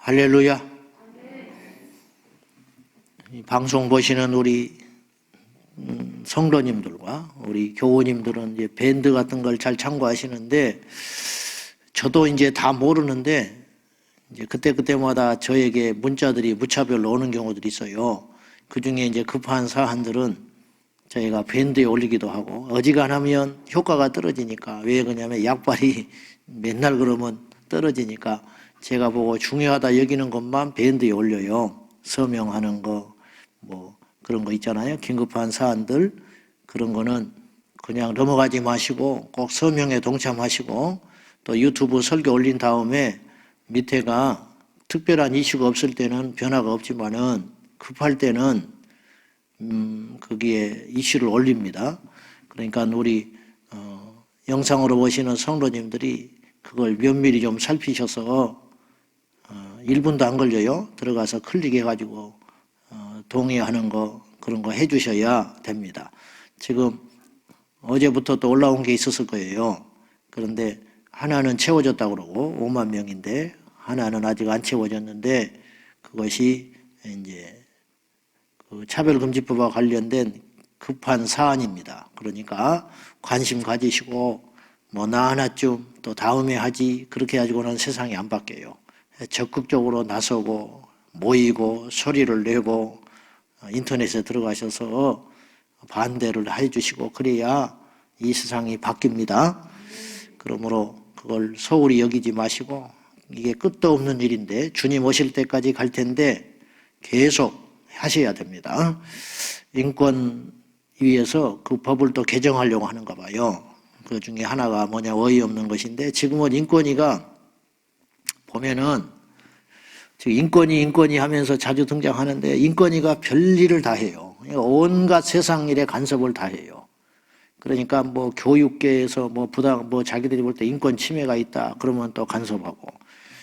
할렐루야. 이 방송 보시는 우리 성도님들과 우리 교우님들은 이제 밴드 같은 걸 잘 참고하시는데, 저도 이제 다 모르는데 이제 그때마다 저에게 문자들이 무차별로 오는 경우들이 있어요. 그 중에 이제 급한 사안들은 저희가 밴드에 올리기도 하고, 어지간하면 효과가 떨어지니까, 왜 그러냐면 약발이 맨날 그러면 떨어지니까 제가 보고 중요하다 여기는 것만 밴드에 올려요. 서명하는 거, 뭐 그런 거 있잖아요. 긴급한 사안들, 그런 거는 그냥 넘어가지 마시고 꼭 서명에 동참하시고, 또 유튜브 설교 올린 다음에 밑에가 특별한 이슈가 없을 때는 변화가 없지만은 급할 때는 거기에 이슈를 올립니다. 그러니까 우리 영상으로 보시는 성도님들이 그걸 면밀히 좀 살피셔서 1분도 안 걸려요. 들어가서 클릭해가지고 동의하는 거, 그런 거 해주셔야 됩니다. 지금 어제부터 또 올라온 게 있었을 거예요. 그런데 하나는 채워졌다고 그러고 5만 명인데, 하나는 아직 안 채워졌는데, 그것이 이제 그 차별금지법과 관련된 급한 사안입니다. 그러니까 관심 가지시고, 뭐 나 하나쯤 또 다음에 하지, 그렇게 가지고는 세상이 안 바뀌어요. 적극적으로 나서고 모이고 소리를 내고 인터넷에 들어가셔서 반대를 해주시고, 그래야 이 세상이 바뀝니다. 그러므로 그걸 소홀히 여기지 마시고, 이게 끝도 없는 일인데 주님 오실 때까지 갈 텐데 계속 하셔야 됩니다. 인권위에서 그 법을 또 개정하려고 하는가 봐요. 그 중에 하나가 뭐냐, 어이없는 것인데, 지금은 인권위가 보면은 인권위 하면서 자주 등장하는데, 인권위가 별일을 다 해요. 온갖 세상 일에 간섭을 다 해요. 그러니까 뭐 교육계에서 뭐 자기들이 볼 때 인권 침해가 있다 그러면 또 간섭하고,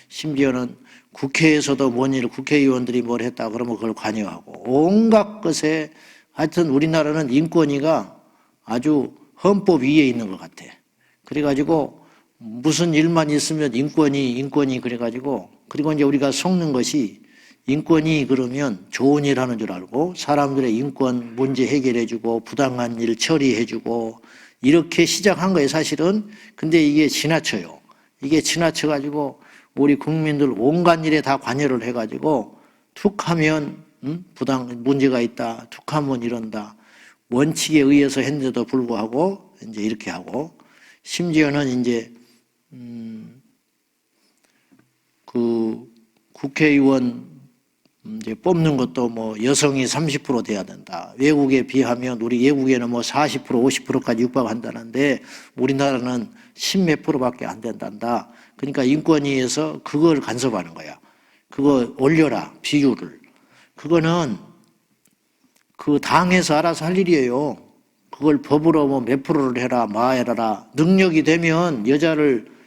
심지어는 국회에서도 뭔 일, 국회의원들이 뭘 했다 그러면 그걸 관여하고, 온갖 것에, 하여튼 우리나라는 인권위가 아주 헌법 위에 있는 것 같아. 그래가지고 무슨 일만 있으면 인권위 그래가지고, 그리고 이제 우리가 속는 것이, 인권위 그러면 좋은 일 하는 줄 알고 사람들의 인권 문제 해결해주고 부당한 일 처리해주고 이렇게 시작한 거예요, 사실은. 근데 이게 지나쳐요. 이게 지나쳐가지고 우리 국민들 온갖 일에 다 관여를 해가지고, 툭 하면 부당 문제가 있다, 툭 하면 이런다, 원칙에 의해서 했는데도 불구하고 이제 이렇게 하고, 심지어는 이제 그 국회의원 이제 뽑는 것도 뭐 여성이 30% 돼야 된다. 외국에 비하면 우리 외국에는 뭐 40%, 50%까지 육박한다는데 우리나라는 10몇 %밖에 안 된단다. 그러니까 인권위에서 그걸 간섭하는 거야. 그거 올려라, 비율을. 그거는 그 당에서 알아서 할 일이에요. 그걸 법으로 뭐 몇 %를 해라, 해라. 능력이 되면 여자를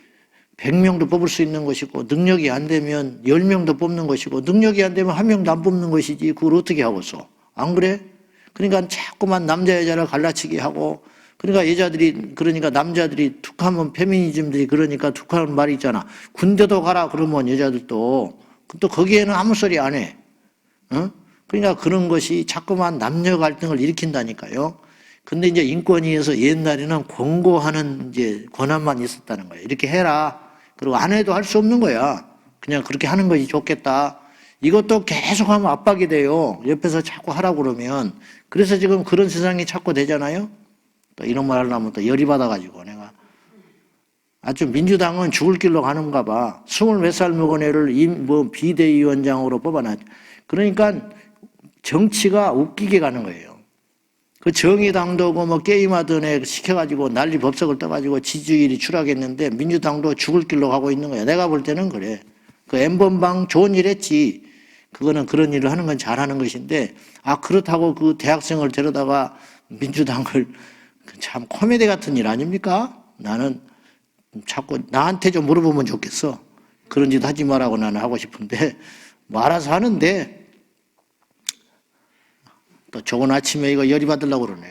100명도 뽑을 수 있는 것이고, 능력이 안 되면 10명도 뽑는 것이고, 능력이 안 되면 1명도 안 뽑는 것이지, 그걸 어떻게 하고서. 안 그래? 그러니까 자꾸만 남자 여자를 갈라치기 하고, 그러니까 남자들이 툭하면 페미니즘들이 그러니까 툭하는 말이 있잖아. 군대도 가라 그러면 여자들도 또 거기에는 아무 소리 안 해. 그러니까 그런 것이 자꾸만 남녀 갈등을 일으킨다니까요. 근데 이제 인권위에서 옛날에는 권고하는 이제 권한만 있었다는 거예요. 이렇게 해라. 그리고 안 해도 할 수 없는 거야. 그냥 그렇게 하는 것이 좋겠다. 이것도 계속 하면 압박이 돼요. 옆에서 자꾸 하라고 그러면. 그래서 지금 그런 세상이 자꾸 되잖아요. 또 이런 말 하려면 또 열이 받아가지고 내가. 아주 민주당은 죽을 길로 가는가 봐. 20몇 살 먹은 애를 비대위원장으로 뽑아놨죠. 그러니까 정치가 웃기게 가는 거예요. 그 정의당도 뭐 게임하던 애 시켜가지고 난리 법석을 떠가지고 지지율이 추락했는데 민주당도 죽을 길로 가고 있는 거야. 내가 볼 때는 그래. 그 N번방 좋은 일 했지. 그거는 그런 일을 하는 건 잘하는 것인데, 그렇다고 그 대학생을 데려다가 민주당을, 참 코미디 같은 일 아닙니까? 나는 자꾸 나한테 좀 물어보면 좋겠어. 그런 짓 하지 말라고 나는 하고 싶은데, 뭐 알아서 하는데, 또 좋은 아침에 이거 열이 받으려고 그러네.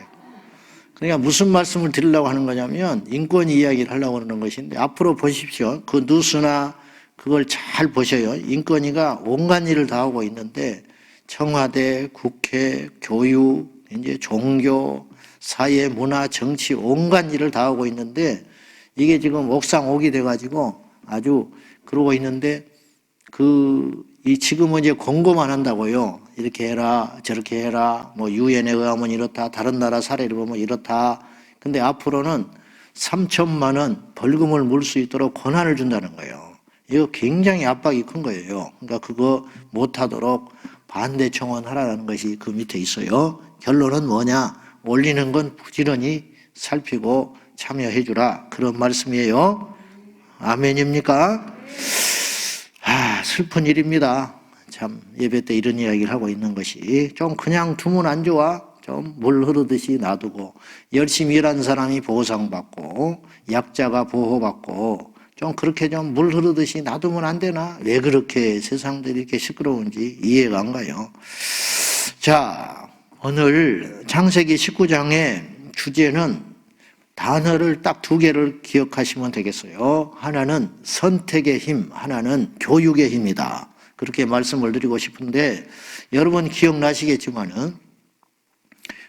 그러니까 무슨 말씀을 드리려고 하는 거냐면, 인권 이야기를 하려고 하는 것인데, 앞으로 보십시오. 그 뉴스나 그걸 잘 보셔요. 인권위가 온갖 일을 다 하고 있는데 청와대, 국회, 교육, 이제 종교, 사회, 문화, 정치 온갖 일을 다 하고 있는데 이게 지금 옥상옥이 돼가지고 아주 그러고 있는데 지금은 이제 권고만 한다고요. 이렇게 해라, 저렇게 해라, 뭐 유엔에 의하면 이렇다, 다른 나라 사례를 보면 이렇다. 근데 앞으로는 3천만 원 벌금을 물 수 있도록 권한을 준다는 거예요. 이거 굉장히 압박이 큰 거예요. 그러니까 그거 못하도록 반대 청원하라는 것이 그 밑에 있어요. 결론은 뭐냐? 올리는 건 부지런히 살피고 참여해 주라. 그런 말씀이에요. 아멘입니까? 슬픈 일입니다. 참 예배 때 이런 이야기를 하고 있는 것이 좀 그냥 두면 안 좋아? 좀 물 흐르듯이 놔두고 열심히 일한 사람이 보상받고 약자가 보호받고 좀 그렇게 좀 물 흐르듯이 놔두면 안 되나? 왜 그렇게 세상들이 이렇게 시끄러운지 이해가 안 가요. 자, 오늘 창세기 19장의 주제는 단어를 딱 2개를 기억하시면 되겠어요. 하나는 선택의 힘, 하나는 교육의 힘이다. 그렇게 말씀을 드리고 싶은데 여러분 기억나시겠지만은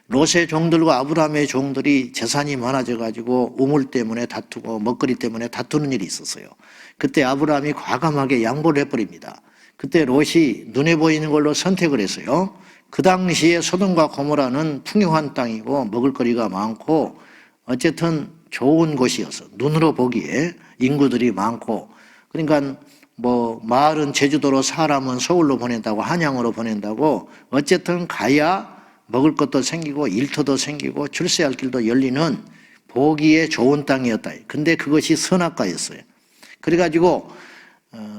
롯의 종들과 아브라함의 종들이 재산이 많아져 가지고 우물 때문에 다투고 먹거리 때문에 다투는 일이 있었어요. 그때 아브라함이 과감하게 양보를 해버립니다. 그때 롯이 눈에 보이는 걸로 선택을 했어요. 그 당시에 소돔과 고모라는 풍요한 땅이고 먹을거리가 많고 어쨌든 좋은 곳이어서 눈으로 보기에 인구들이 많고 그러니까 뭐 마을은 제주도로 사람은 서울로 보낸다고 한양으로 보낸다고 어쨌든 가야 먹을 것도 생기고 일터도 생기고 출세할 길도 열리는 보기에 좋은 땅이었다. 근데 그것이 선악과였어요. 그래가지고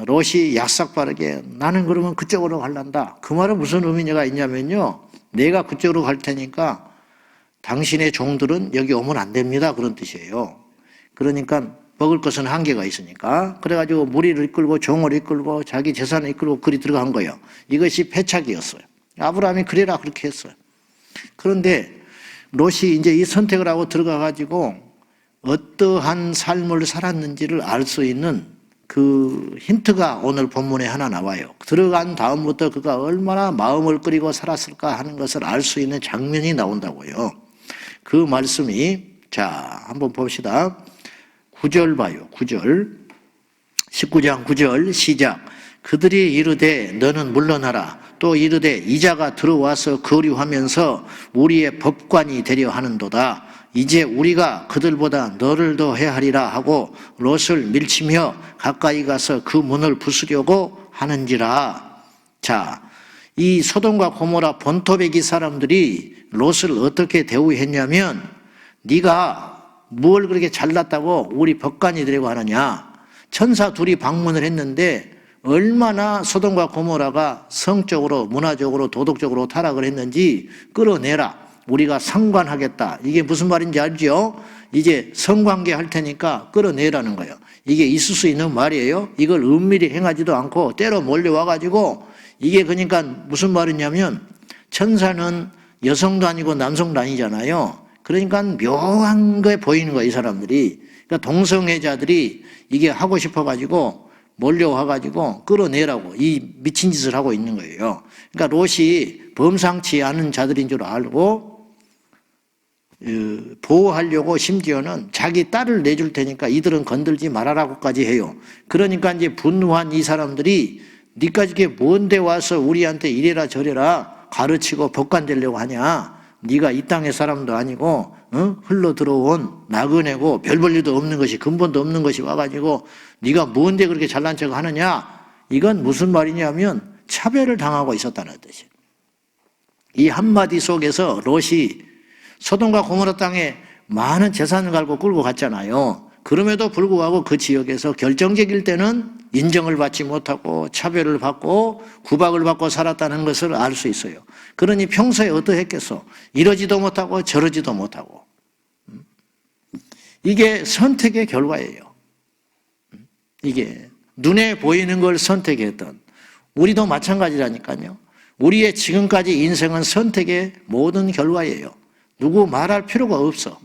롯이 약삭빠르게 나는 그러면 그쪽으로 갈란다. 그 말은 무슨 의미가 있냐면요. 내가 그쪽으로 갈 테니까 당신의 종들은 여기 오면 안 됩니다. 그런 뜻이에요. 그러니까 먹을 것은 한계가 있으니까 그래가지고 무리를 이끌고 종을 이끌고 자기 재산을 이끌고 그리 들어간 거예요. 이것이 패착이었어요. 아브라함이 그래라 그렇게 했어요. 그런데 롯이 이제 이 선택을 하고 들어가가지고 어떠한 삶을 살았는지를 알 수 있는 그 힌트가 오늘 본문에 하나 나와요. 들어간 다음부터 그가 얼마나 마음을 끓이고 살았을까 하는 것을 알 수 있는 장면이 나온다고요. 그 말씀이 자 한번 봅시다. 9절 봐요. 9절 19장 9절 시작. 그들이 이르되 너는 물러나라. 또 이르되 이자가 들어와서 거류하면서 우리의 법관이 되려 하는도다. 이제 우리가 그들보다 너를 더 해하리라 하고 롯을 밀치며 가까이 가서 그 문을 부수려고 하는지라. 자, 이 소돔과 고모라 본토배기 사람들이 롯을 어떻게 대우했냐면 네가 뭘 그렇게 잘났다고 우리 법관이 되려고 하느냐. 천사 둘이 방문을 했는데 얼마나 소돔과 고모라가 성적으로 문화적으로 도덕적으로 타락을 했는지 끌어내라. 우리가 상관하겠다. 이게 무슨 말인지 알죠? 이제 성관계 할 테니까 끌어내라는 거예요. 이게 있을 수 있는 말이에요. 이걸 은밀히 행하지도 않고 때로 몰려와가지고 이게 그러니까 무슨 말이냐면 천사는 여성도 아니고 남성도 아니잖아요. 그러니까 묘한 게 보이는 거예요. 이 사람들이. 그러니까 동성애자들이 이게 하고 싶어가지고 몰려와가지고 끌어내라고 이 미친 짓을 하고 있는 거예요. 그러니까 롯이 범상치 않은 자들인 줄 알고 보호하려고 심지어는 자기 딸을 내줄 테니까 이들은 건들지 말아라고까지 해요. 그러니까 이제 분노한 이 사람들이 니까지 이게 뭔데 와서 우리한테 이래라 저래라 가르치고 법관 되려고 하냐. 네가 이 땅의 사람도 아니고 흘러 들어온 나그네고 별 볼 일도 없는 것이 근본도 없는 것이 와가지고 네가 뭔데 그렇게 잘난 척 하느냐. 이건 무슨 말이냐면 차별을 당하고 있었다는 뜻이에요. 이 한마디 속에서 롯이 소돔과 고모라 땅에 많은 재산을 갖고 끌고 갔잖아요. 그럼에도 불구하고 그 지역에서 결정적일 때는 인정을 받지 못하고 차별을 받고 구박을 받고 살았다는 것을 알 수 있어요. 그러니 평소에 어떠했겠어? 이러지도 못하고 저러지도 못하고. 이게 선택의 결과예요. 이게 눈에 보이는 걸 선택했던 우리도 마찬가지라니까요. 우리의 지금까지 인생은 선택의 모든 결과예요. 누구 말할 필요가 없어.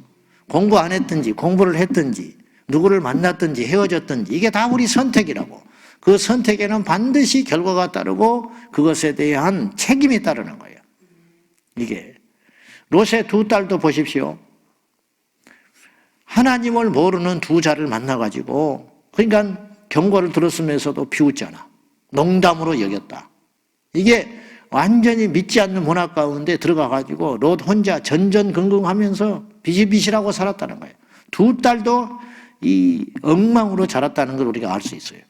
공부 안 했든지 공부를 했든지 누구를 만났든지 헤어졌든지 이게 다 우리 선택이라고. 그 선택에는 반드시 결과가 따르고 그것에 대한 책임이 따르는 거예요. 이게 롯의 두 딸도 보십시오. 하나님을 모르는 두 자를 만나가지고, 그러니까 경고를 들었으면서도 비웃잖아. 농담으로 여겼다. 이게 완전히 믿지 않는 문화 가운데 들어가가지고 롯 혼자 전전긍긍하면서 비실비실하고 살았다는 거예요. 두 딸도 이 엉망으로 자랐다는 걸 우리가 알 수 있어요.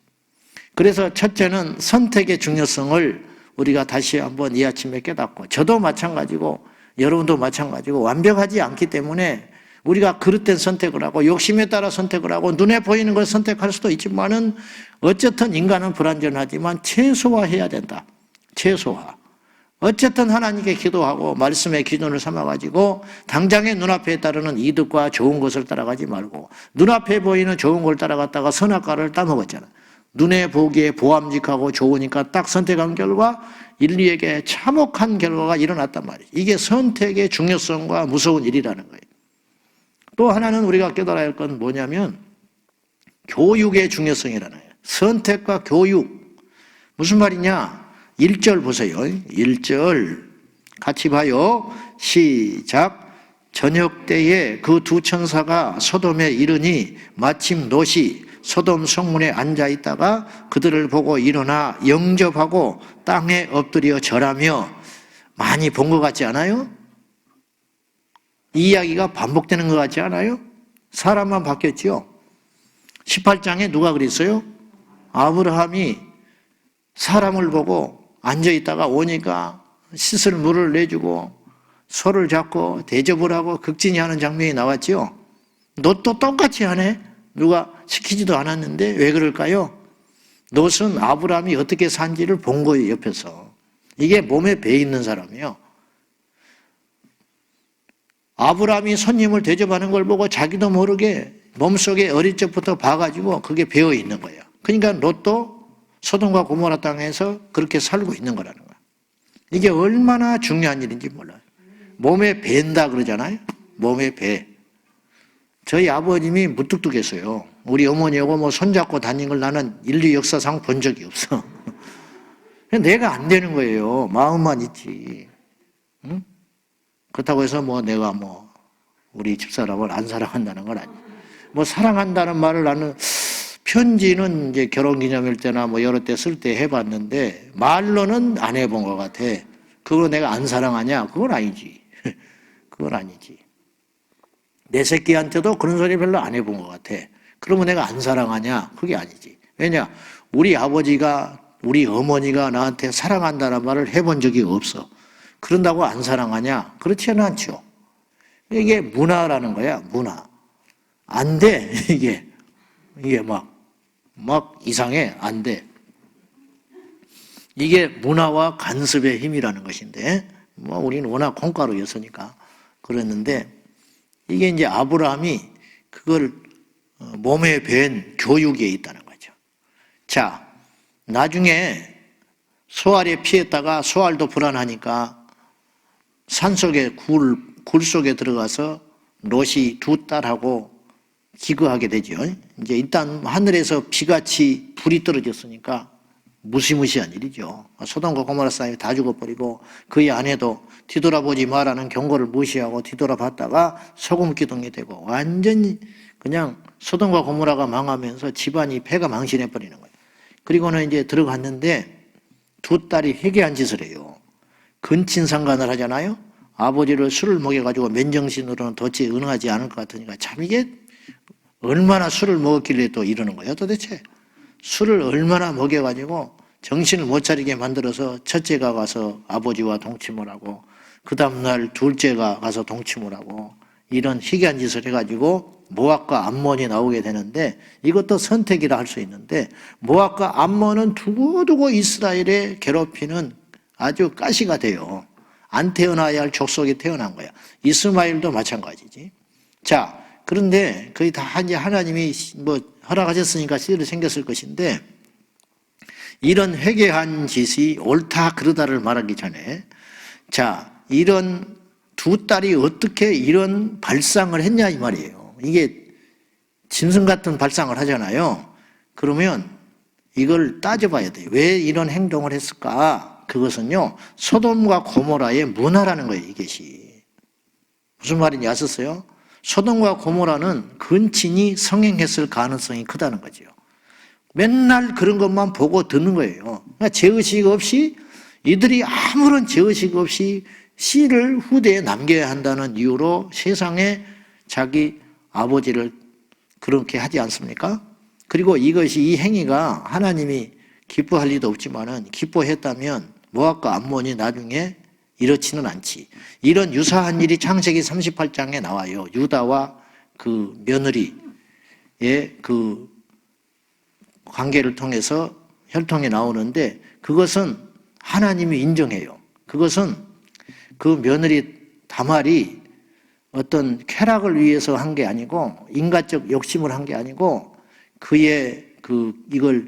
그래서 첫째는 선택의 중요성을 우리가 다시 한번 이 아침에 깨닫고, 저도 마찬가지고 여러분도 마찬가지고 완벽하지 않기 때문에 우리가 그릇된 선택을 하고 욕심에 따라 선택을 하고 눈에 보이는 걸 선택할 수도 있지만은 어쨌든 인간은 불완전하지만 최소화해야 된다. 최소화. 어쨌든 하나님께 기도하고 말씀의 기준을 삼아가지고 당장의 눈앞에 따르는 이득과 좋은 것을 따라가지 말고 눈앞에 보이는 좋은 걸 따라갔다가 선악과를 따먹었잖아. 눈에 보기에 보암직하고 좋으니까 딱 선택한 결과 인류에게 참혹한 결과가 일어났단 말이에요. 이게 선택의 중요성과 무서운 일이라는 거예요. 또 하나는 우리가 깨달아야 할 건 뭐냐면 교육의 중요성이라는 거예요. 선택과 교육. 무슨 말이냐? 1절 보세요. 1절 같이 봐요. 시작. 저녁 때에 그 두 천사가 소돔에 이르니 마침 롯이 소돔 성문에 앉아 있다가 그들을 보고 일어나 영접하고 땅에 엎드려 절하며. 많이 본 것 같지 않아요? 이 이야기가 반복되는 것 같지 않아요? 사람만 바뀌었죠. 18장에 누가 그랬어요? 아브라함이 사람을 보고 앉아있다가 오니까 씻을 물을 내주고 소를 잡고 대접을 하고 극진히 하는 장면이 나왔죠. 롯도 똑같이 하네. 누가 시키지도 않았는데 왜 그럴까요? 롯은 아브라함이 어떻게 산지를 본 거예요, 옆에서. 이게 몸에 배 있는 사람이에요. 아브라함이 손님을 대접하는 걸 보고 자기도 모르게 몸속에 어릴 적부터 봐가지고 그게 배어 있는 거예요. 그러니까 롯도 소돔과 고모라 땅에서 그렇게 살고 있는 거라는 거예요. 이게 얼마나 중요한 일인지 몰라요. 몸에 밴다 그러잖아요. 몸에 배. 저희 아버님이 무뚝뚝했어요. 우리 어머니하고 뭐 손잡고 다닌 걸 나는 인류 역사상 본 적이 없어. 내가 안 되는 거예요. 마음만 있지. 응? 그렇다고 해서 뭐 내가 뭐 우리 집사람을 안 사랑한다는 건 아니에요. 뭐 사랑한다는 말을 나는 편지는 이제 결혼기념일 때나 뭐 여러 때 쓸 때 해봤는데 말로는 안 해본 것 같아. 그거 내가 안 사랑하냐? 그건 아니지. 그건 아니지. 내 새끼한테도 그런 소리 별로 안 해본 것 같아. 그러면 내가 안 사랑하냐? 그게 아니지. 왜냐? 우리 아버지가 우리 어머니가 나한테 사랑한다는 말을 해본 적이 없어. 그런다고 안 사랑하냐? 그렇지는 않죠. 이게 문화라는 거야, 문화. 안 돼, 이게 막 이상해, 안 돼. 이게 문화와 간섭의 힘이라는 것인데, 뭐 우리는 워낙 콩가루였으니까 그랬는데, 이게 이제 아브라함이 그걸 몸에 밴 교육에 있다는 거죠. 자, 나중에 소알에 피했다가 소알도 불안하니까 산속에 굴 속에 들어가서 롯이 두 딸하고 기거하게 되죠. 이제 일단 하늘에서 비같이 불이 떨어졌으니까 무시무시한 일이죠. 소돔과 고모라 사람이 다 죽어버리고 그의 아내도 뒤돌아보지 마라는 경고를 무시하고 뒤돌아봤다가 소금 기둥이 되고 완전히 그냥 소돔과 고모라가 망하면서 집안이 폐가 망신해버리는 거예요. 그리고는 이제 들어갔는데 두 딸이 회개한 짓을 해요. 근친상간을 하잖아요. 아버지를 술을 먹여가지고 맨정신으로는 도저히 응하지 않을 것 같으니까 참 이게 얼마나 술을 먹었길래 또 이러는 거예요 도대체. 술을 얼마나 먹여가지고 정신을 못 차리게 만들어서 첫째가 가서 아버지와 동침을 하고 그 다음날 둘째가 가서 동침을 하고 이런 희귀한 짓을 해가지고 모압과 암몬이 나오게 되는데 이것도 선택이라 할 수 있는데 모압과 암몬은 두고두고 이스라엘에 괴롭히는 아주 가시가 돼요. 안 태어나야 할 족속이 태어난 거야. 이스마엘도 마찬가지지. 자, 그런데 거의 다 이제 하나님이 뭐 허락하셨으니까 씨를 생겼을 것인데 이런 회개한 짓이 옳다 그르다를 말하기 전에 자, 이런 두 딸이 어떻게 이런 발상을 했냐 이 말이에요. 이게 짐승 같은 발상을 하잖아요. 그러면 이걸 따져봐야 돼요. 왜 이런 행동을 했을까? 그것은요, 소돔과 고모라의 문화라는 거예요, 이것이. 무슨 말인지 아셨어요? 소돔과 고모라는 근친이 성행했을 가능성이 크다는 거죠. 맨날 그런 것만 보고 듣는 거예요. 그러니까 죄의식 없이, 이들이 아무런 죄의식 없이 씨를 후대에 남겨야 한다는 이유로 세상에 자기 아버지를 그렇게 하지 않습니까? 그리고 이것이, 이 행위가 하나님이 기뻐할 리도 없지만은 기뻐했다면 모압과 암몬이 나중에 이렇지는 않지. 이런 유사한 일이 창세기 38장에 나와요. 유다와 그 며느리의 그 관계를 통해서 혈통이 나오는데, 그것은 하나님이 인정해요. 그것은 그 며느리 다말이 어떤 쾌락을 위해서 한 게 아니고, 인간적 욕심을 한 게 아니고, 그의 이걸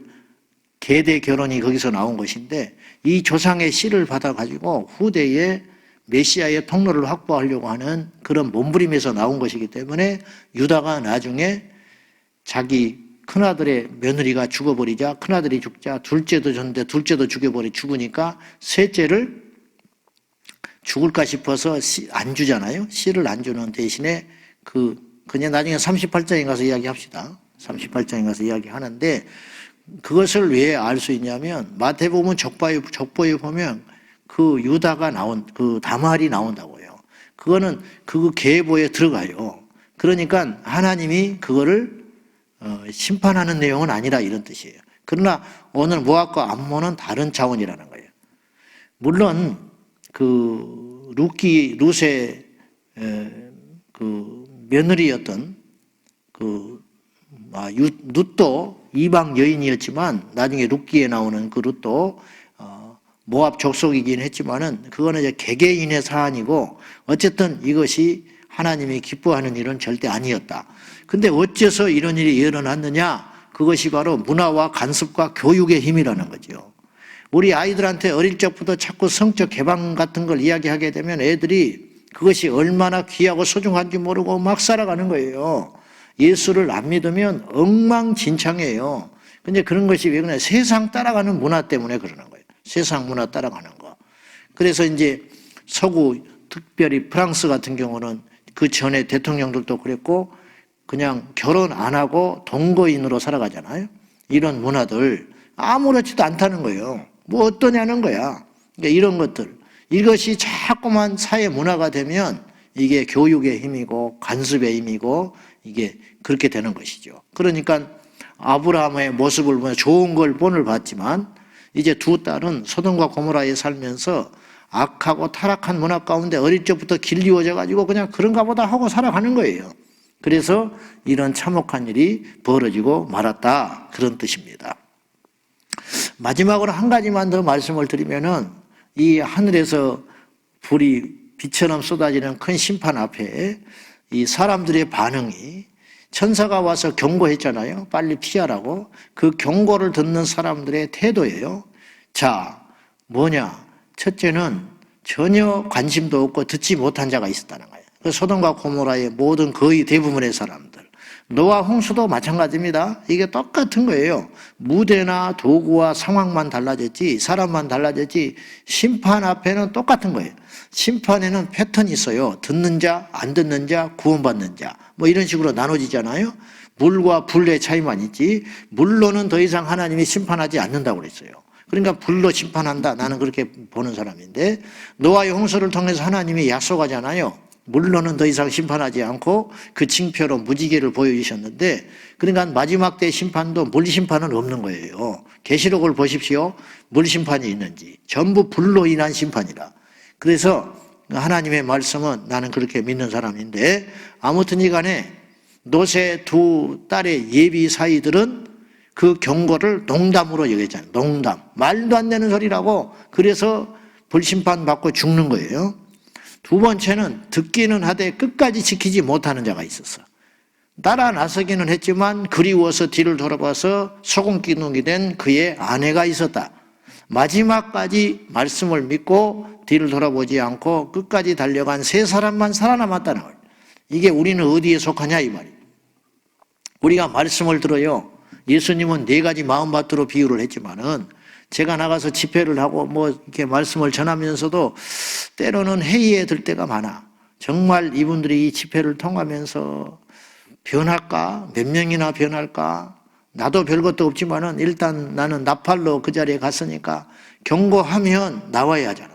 계대 결혼이 거기서 나온 것인데, 이 조상의 씨를 받아가지고 후대에 메시아의 통로를 확보하려고 하는 그런 몸부림에서 나온 것이기 때문에, 유다가 나중에 자기 큰아들의 며느리가 죽어버리자, 큰아들이 죽자, 둘째도 줬는데 둘째도 죽으니까 셋째를 죽을까 싶어서 안 주잖아요. 씨를 안 주는 대신에 그냥 나중에 38장에 가서 이야기합시다. 38장에 가서 이야기하는데, 그것을 왜 알 수 있냐면 마태복음 족보에 보면 그 유다가 그 다말이 나온다고요. 그거는 그 계보에 들어가요. 그러니까 하나님이 그거를 심판하는 내용은 아니라 이런 뜻이에요. 그러나 오늘 모압과 암몬은 다른 차원이라는 거예요. 물론 룻의 며느리였던 룻도 이방 여인이었지만, 나중에 룻기에 나오는 그 룻도 모압 족속이긴 했지만은 그거는 이제 개개인의 사안이고, 어쨌든 이것이 하나님이 기뻐하는 일은 절대 아니었다. 근데 어째서 이런 일이 일어났느냐? 그것이 바로 문화와 간섭과 교육의 힘이라는 거죠. 우리 아이들한테 어릴 적부터 자꾸 성적 개방 같은 걸 이야기하게 되면 애들이 그것이 얼마나 귀하고 소중한지 모르고 막 살아가는 거예요. 예수를 안 믿으면 엉망진창이에요. 근데 그런 것이 왜 그러냐? 세상 따라가는 문화 때문에 그러는 거예요. 세상 문화 따라가는 거. 그래서 이제 서구, 특별히 프랑스 같은 경우는 그 전에 대통령들도 그랬고, 그냥 결혼 안 하고 동거인으로 살아가잖아요. 이런 문화들 아무렇지도 않다는 거예요. 뭐 어떠냐는 거야. 그러니까 이런 것들, 이것이 자꾸만 사회 문화가 되면 이게 교육의 힘이고 간섭의 힘이고 이게 그렇게 되는 것이죠. 그러니까 아브라함의 모습을 보면 좋은 걸 본을 봤지만, 이제 두 딸은 소돔과 고모라에 살면서 악하고 타락한 문화 가운데 어릴 적부터 길리워져 가지고 그냥 그런가 보다 하고 살아가는 거예요. 그래서 이런 참혹한 일이 벌어지고 말았다, 그런 뜻입니다. 마지막으로 한 가지만 더 말씀을 드리면은, 이 하늘에서 불이 비처럼 쏟아지는 큰 심판 앞에 이 사람들의 반응이, 천사가 와서 경고했잖아요. 빨리 피하라고. 그 경고를 듣는 사람들의 태도예요. 자, 뭐냐? 첫째는 전혀 관심도 없고 듣지 못한 자가 있었다는 거예요. 그 소돔과 고모라의 모든 거의 대부분의 사람들. 노아 홍수도 마찬가지입니다. 이게 똑같은 거예요. 무대나 도구와 상황만 달라졌지, 사람만 달라졌지, 심판 앞에는 똑같은 거예요. 심판에는 패턴이 있어요. 듣는 자, 안 듣는 자, 구원받는 자, 뭐 이런 식으로 나눠지잖아요. 물과 불의 차이만 있지, 물로는 더 이상 하나님이 심판하지 않는다고 그랬어요. 그러니까 불로 심판한다, 나는 그렇게 보는 사람인데, 노아의 홍수를 통해서 하나님이 약속하잖아요. 물로는 더 이상 심판하지 않고 그 징표로 무지개를 보여주셨는데, 그러니까 마지막 때 심판도 물 심판은 없는 거예요. 계시록을 보십시오. 물 심판이 있는지. 전부 불로 인한 심판이라. 그래서 하나님의 말씀은 나는 그렇게 믿는 사람인데, 아무튼 이간에 롯의 두 딸의 예비 사이들은 그 경고를 농담으로 여겼잖아요. 농담. 말도 안 되는 소리라고. 그래서 불심판 받고 죽는 거예요. 두 번째는 듣기는 하되 끝까지 지키지 못하는 자가 있었어. 따라 나서기는 했지만 그리워서 뒤를 돌아봐서 소금기둥이 된 그의 아내가 있었다. 마지막까지 말씀을 믿고 뒤를 돌아보지 않고 끝까지 달려간 세 사람만 살아남았다는 거예요. 이게 우리는 어디에 속하냐 이 말이에요. 우리가 말씀을 들어요. 예수님은 4가지 마음밭으로 비유를 했지만은 제가 나가서 집회를 하고 뭐 이렇게 말씀을 전하면서도 때로는 회의에 들 때가 많아. 정말 이분들이 이 집회를 통하면서 변할까? 몇 명이나 변할까? 나도 별것도 없지만은 일단 나는 나팔로 그 자리에 갔으니까 경고하면 나와야 하잖아요.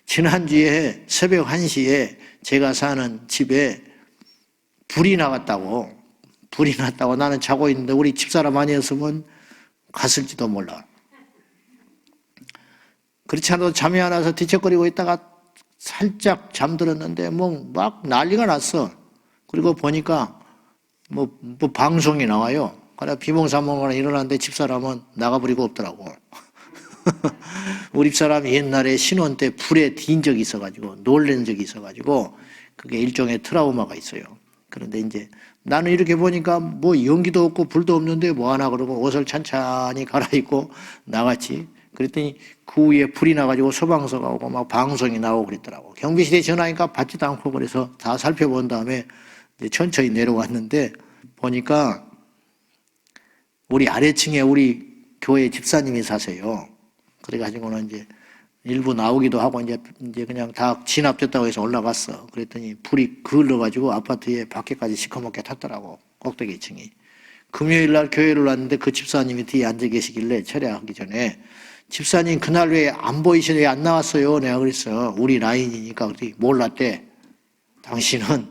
지난주에 새벽 1시에 제가 사는 집에 불이 났다고 나는 자고 있는데 우리 집사람 아니었으면 갔을지도 몰라. 그렇지 않아도 잠이 안 와서 뒤척거리고 있다가 살짝 잠들었는데 뭐 막 난리가 났어. 그리고 보니까 뭐 방송이 나와요. 그래 비몽사몽하게 일어났는데 집사람은 나가버리고 없더라고. 우리 집사람이 옛날에 신혼 때 불에 딘 적이 있어가지고 놀란 적이 있어가지고 그게 일종의 트라우마가 있어요. 그런데 이제 나는 이렇게 보니까 뭐 연기도 없고 불도 없는데 뭐 하나 그러고 옷을 찬찬히 갈아입고 나갔지. 그랬더니 그 위에 불이 나가지고 소방서가 오고 막 방송이 나오고 그랬더라고. 경비실에 전화하니까 받지도 않고 그래서 다 살펴본 다음에 이제 천천히 내려왔는데 보니까 우리 아래층에 우리 교회 집사님이 사세요. 그래가지고는 이제 일부 나오기도 하고 이제 그냥 다 진압됐다고 해서 올라갔어. 그랬더니 불이 그을러가지고 아파트에 밖에까지 시커멓게 탔더라고. 꼭대기 층이. 금요일 날 교회를 왔는데 그 집사님이 뒤에 앉아 계시길래 철야하기 전에 집사님 그날 왜 안 보이시네 왜 안 나왔어요? 내가 그랬어. 우리 라인이니까 그랬더니 몰랐대. 당신은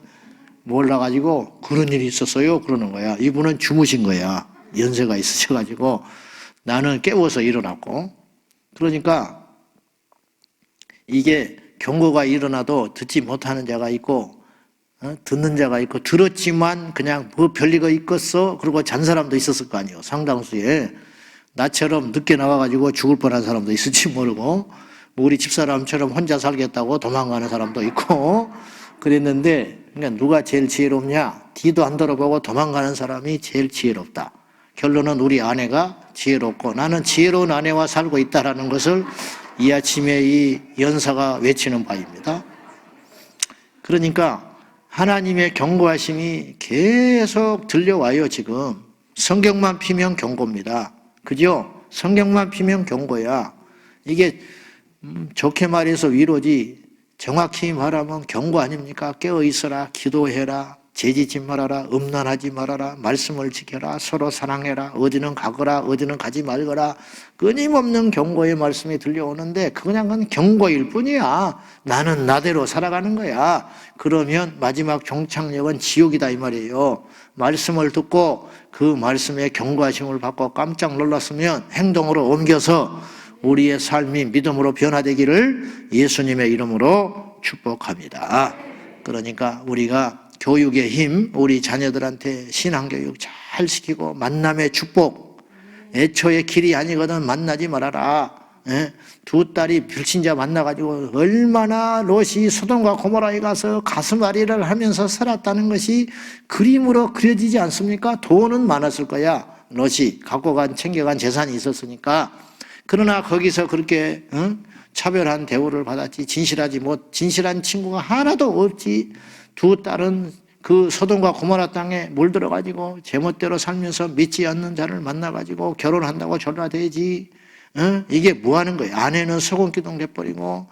몰라가지고 그런 일이 있었어요? 그러는 거야. 이분은 주무신 거야. 연세가 있으셔가지고 나는 깨워서 일어났고 그러니까 이게 경고가 일어나도 듣지 못하는 자가 있고 듣는 자가 있고 들었지만 그냥 뭐 별리가 있겠어? 그러고 잔 사람도 있었을 거 아니에요. 상당수에. 나처럼 늦게 나와가지고 죽을 뻔한 사람도 있을지 모르고 우리 집사람처럼 혼자 살겠다고 도망가는 사람도 있고 그랬는데 그러니까 누가 제일 지혜롭냐? 뒤도 안 돌아보고 도망가는 사람이 제일 지혜롭다. 결론은 우리 아내가 지혜롭고 나는 지혜로운 아내와 살고 있다는 것을 이 아침에 이 연사가 외치는 바입니다. 그러니까 하나님의 경고하심이 계속 들려와요. 지금 성경만 피면 경고입니다. 그죠? 성경만 피면 경고야. 이게 좋게 말해서 위로지 정확히 말하면 경고 아닙니까? 깨어 있어라, 기도해라, 죄짓지 말아라, 음란하지 말아라, 말씀을 지켜라, 서로 사랑해라, 어디는 가거라, 어디는 가지 말거라. 끊임없는 경고의 말씀이 들려오는데 그냥 경고일 뿐이야. 나는 나대로 살아가는 거야. 그러면 마지막 종착역은 지옥이다 이 말이에요. 말씀을 듣고 그 말씀에 경고하심을 받고 깜짝 놀랐으면 행동으로 옮겨서 우리의 삶이 믿음으로 변화되기를 예수님의 이름으로 축복합니다. 그러니까 우리가 교육의 힘, 우리 자녀들한테 신앙교육 잘 시키고 만남의 축복, 애초에 길이 아니거든 만나지 말아라. 두 딸이 불신자 만나가지고 얼마나 롯이 소돔과 고모라에 가서 가슴앓이를 하면서 살았다는 것이 그림으로 그려지지 않습니까? 돈은 많았을 거야. 롯이 갖고 챙겨간 재산이 있었으니까. 그러나 거기서 그렇게 차별한 대우를 받았지. 진실한 친구가 하나도 없지. 두 딸은 그 소돔과 고모라 땅에 물들어가지고 제멋대로 살면서 믿지 않는 자를 만나가지고 결혼한다고 전화되지. 이게 뭐 하는 거예요? 아내는 소금기둥 돼버리고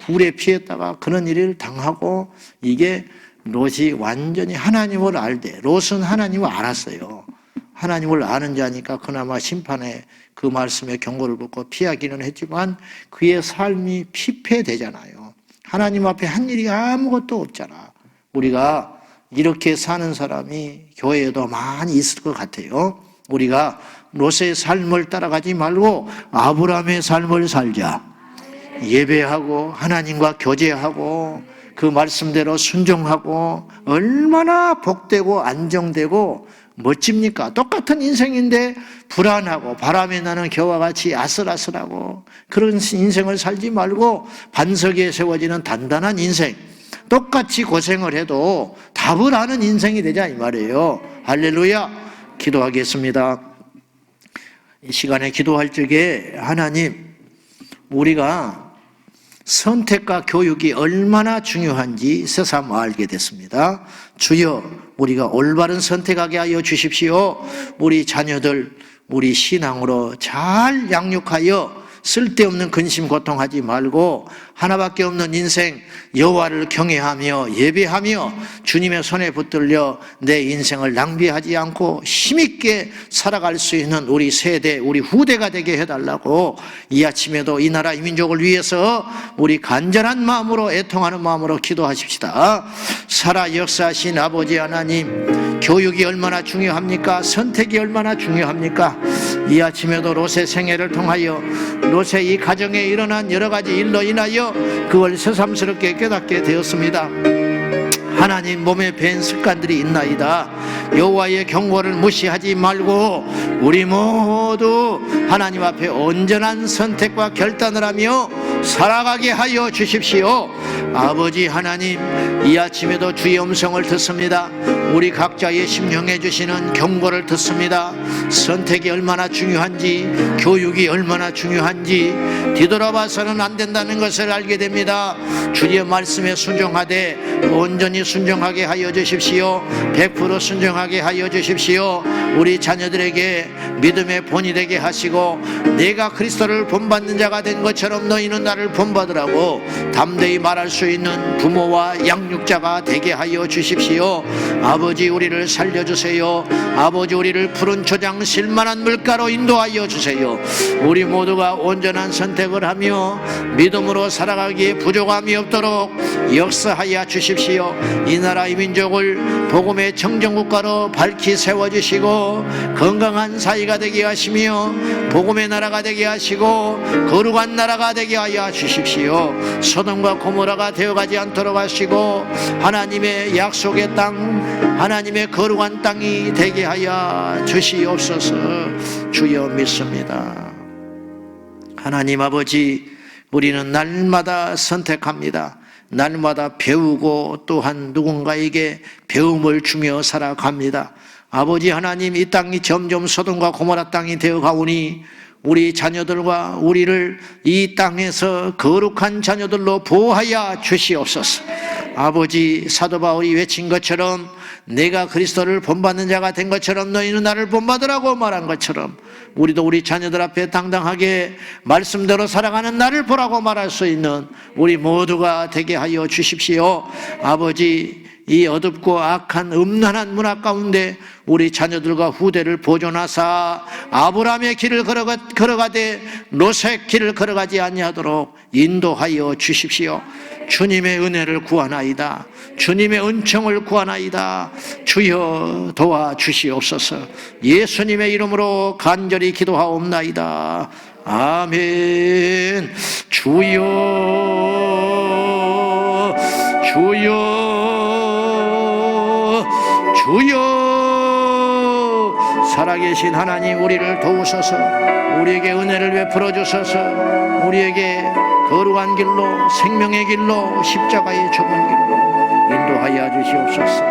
굴에 피했다가 그런 일을 당하고 이게 롯이 완전히 하나님을 알대. 롯은 하나님을 알았어요. 하나님을 아는 자니까 그나마 심판에 그 말씀에 경고를 받고 피하기는 했지만 그의 삶이 피폐되잖아요. 하나님 앞에 한 일이 아무것도 없잖아. 우리가 이렇게 사는 사람이 교회에도 많이 있을 것 같아요. 우리가 롯의 삶을 따라가지 말고 아브라함의 삶을 살자. 예배하고 하나님과 교제하고 그 말씀대로 순종하고 얼마나 복되고 안정되고 멋집니까? 똑같은 인생인데 불안하고 바람에 나는 겨와 같이 아슬아슬하고 그런 인생을 살지 말고 반석에 세워지는 단단한 인생, 똑같이 고생을 해도 답을 아는 인생이 되자 이 말이에요. 할렐루야. 기도하겠습니다. 이 시간에 기도할 적에 하나님, 우리가 선택과 교육이 얼마나 중요한지 새삼 알게 됐습니다. 주여, 우리가 올바른 선택하게 하여 주십시오. 우리 자녀들 우리 신앙으로 잘 양육하여 쓸데없는 근심 고통하지 말고 하나밖에 없는 인생 여호와를 경외하며 예배하며 주님의 손에 붙들려 내 인생을 낭비하지 않고 힘있게 살아갈 수 있는 우리 세대, 우리 후대가 되게 해달라고 이 아침에도 이 나라 이 민족을 위해서 우리 간절한 마음으로 애통하는 마음으로 기도하십시다. 살아 역사하신 아버지 하나님, 교육이 얼마나 중요합니까? 선택이 얼마나 중요합니까? 이 아침에도 롯의 생애를 통하여 롯의 이 가정에 일어난 여러 가지 일로 인하여 그걸 새삼스럽게 깨닫게 되었습니다. 하나님, 몸에 밴 습관들이 있나이다. 여호와의 경고를 무시하지 말고 우리 모두 하나님 앞에 온전한 선택과 결단을 하며 살아가게 하여 주십시오. 아버지 하나님, 이 아침에도 주의 음성을 듣습니다. 우리 각자의 심령해 주시는 경고를 듣습니다. 선택이 얼마나 중요한지, 교육이 얼마나 중요한지 뒤돌아봐서는 안 된다는 것을 알게 됩니다. 주의 말씀에 순종하되 온전히 순종하게 하여 주십시오. 100% 순종하게 하여 주십시오. 우리 자녀들에게 믿음의 본이 되게 하시고 내가 그리스도를 본받는 자가 된 것처럼 너희는 나를 본받으라고 담대히 말할 수 있는 부모와 양육자가 되게 하여 주십시오. 아버지, 우리를 살려주세요. 아버지, 우리를 푸른 초장 실만한 물가로 인도하여 주세요. 우리 모두가 온전한 선택을 하며 믿음으로 살아가기에 부족함이 없도록 역사하여 주십시오. 이 나라 이 민족을 복음의 청정국가로 밝히 세워주시고 건강한 사회가 되게 하시며 복음의 나라가 되게 하시고 거룩한 나라가 되게 하여 주십시오. 소돔과 고모라가 되어가지 않도록 하시고 하나님의 약속의 땅, 하나님의 거룩한 땅이 되게 하여 주시옵소서. 주여 믿습니다. 하나님 아버지, 우리는 날마다 선택합니다. 날마다 배우고 또한 누군가에게 배움을 주며 살아갑니다. 아버지 하나님, 이 땅이 점점 소돔과 고모라 땅이 되어가오니 우리 자녀들과 우리를 이 땅에서 거룩한 자녀들로 보호하여 주시옵소서. 아버지, 사도 바울이 외친 것처럼 내가 그리스도를 본받는 자가 된 것처럼 너희는 나를 본받으라고 말한 것처럼 우리도 우리 자녀들 앞에 당당하게 말씀대로 살아가는 나를 보라고 말할 수 있는 우리 모두가 되게 하여 주십시오. 아버지, 이 어둡고 악한 음란한 문화 가운데 우리 자녀들과 후대를 보존하사 아브라함의 길을 걸어가되 롯의 길을 걸어가지 아니하도록 인도하여 주십시오. 주님의 은혜를 구하나이다. 주님의 은총을 구하나이다. 주여 도와주시옵소서. 예수님의 이름으로 간절히 기도하옵나이다. 아멘. 주여, 주여, 주여. 살아계신 하나님, 우리를 도우소서. 우리에게 은혜를 베풀어 주소서. 우리에게 거룩한 길로, 생명의 길로, 십자가의 좁은 길로 인도하여 주시옵소서.